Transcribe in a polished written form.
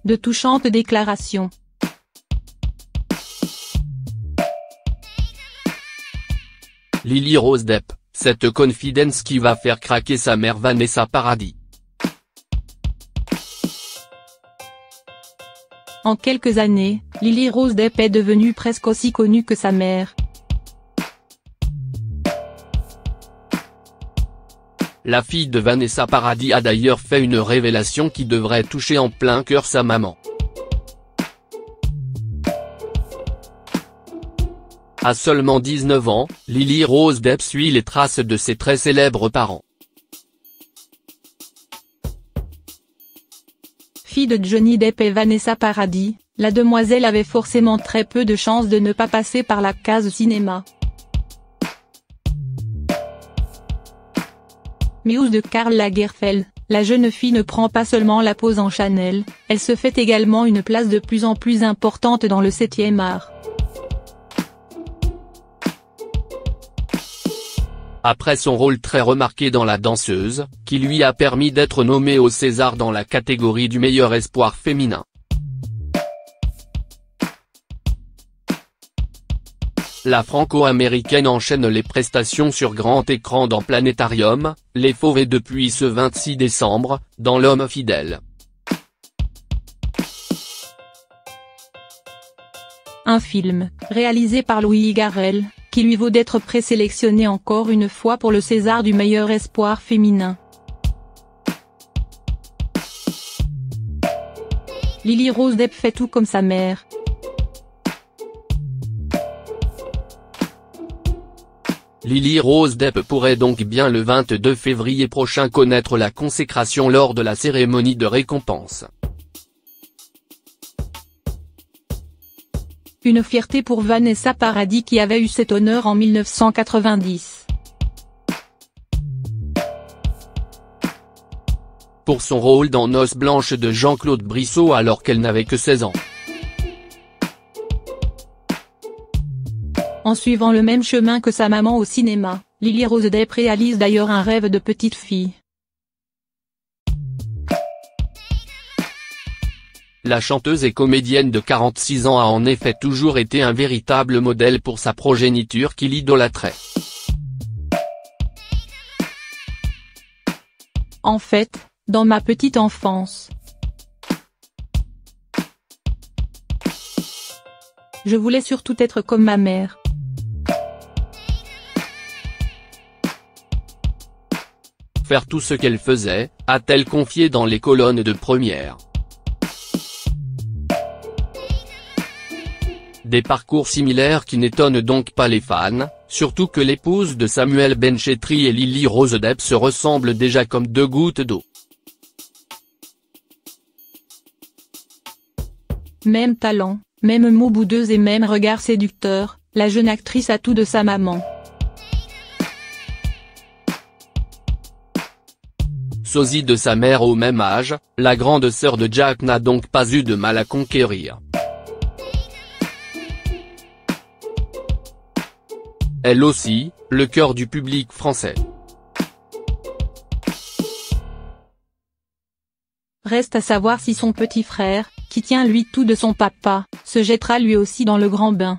de touchantes déclarations. Lily Rose Depp, cette confidence qui va faire craquer sa mère Vanessa Paradis. En quelques années, Lily Rose Depp est devenue presque aussi connue que sa mère. La fille de Vanessa Paradis a d'ailleurs fait une révélation qui devrait toucher en plein cœur sa maman. À seulement 19 ans, Lily Rose Depp suit les traces de ses très célèbres parents. Fille de Johnny Depp et Vanessa Paradis, la demoiselle avait forcément très peu de chances de ne pas passer par la case cinéma. Muse de Karl Lagerfeld, la jeune fille ne prend pas seulement la pose en Chanel, elle se fait également une place de plus en plus importante dans le 7e art. Après son rôle très remarqué dans La Danseuse, qui lui a permis d'être nommée au César dans la catégorie du meilleur espoir féminin. La franco-américaine enchaîne les prestations sur grand écran dans Planétarium, Les Fauves et depuis ce 26 décembre, dans L'Homme fidèle. Un film, réalisé par Louis Garrel, qui lui vaut d'être présélectionné encore une fois pour le César du meilleur espoir féminin. Lily Rose Depp fait tout comme sa mère. Lily Rose Depp pourrait donc bien le 22 février prochain connaître la consécration lors de la cérémonie de récompense. Une fierté pour Vanessa Paradis qui avait eu cet honneur en 1990. Pour son rôle dans Noces blanches de Jean-Claude Brissot alors qu'elle n'avait que 16 ans. En suivant le même chemin que sa maman au cinéma, Lily Rose Depp réalise d'ailleurs un rêve de petite fille. La chanteuse et comédienne de 46 ans a en effet toujours été un véritable modèle pour sa progéniture qui l'idolâtrait. En fait, dans ma petite enfance, je voulais surtout être comme ma mère. Faire tout ce qu'elle faisait, a-t-elle confié dans les colonnes de Première. Des parcours similaires qui n'étonnent donc pas les fans, surtout que l'épouse de Samuel Benchetri et Lily Rose Depp se ressemblent déjà comme deux gouttes d'eau. Même talent, même mots boudeuse et même regard séducteur, la jeune actrice a tout de sa maman. Sosie de sa mère au même âge, la grande sœur de Jack n'a donc pas eu de mal à conquérir. Elle aussi, le cœur du public français. Reste à savoir si son petit frère, qui tient lui tout de son papa, se jettera lui aussi dans le grand bain.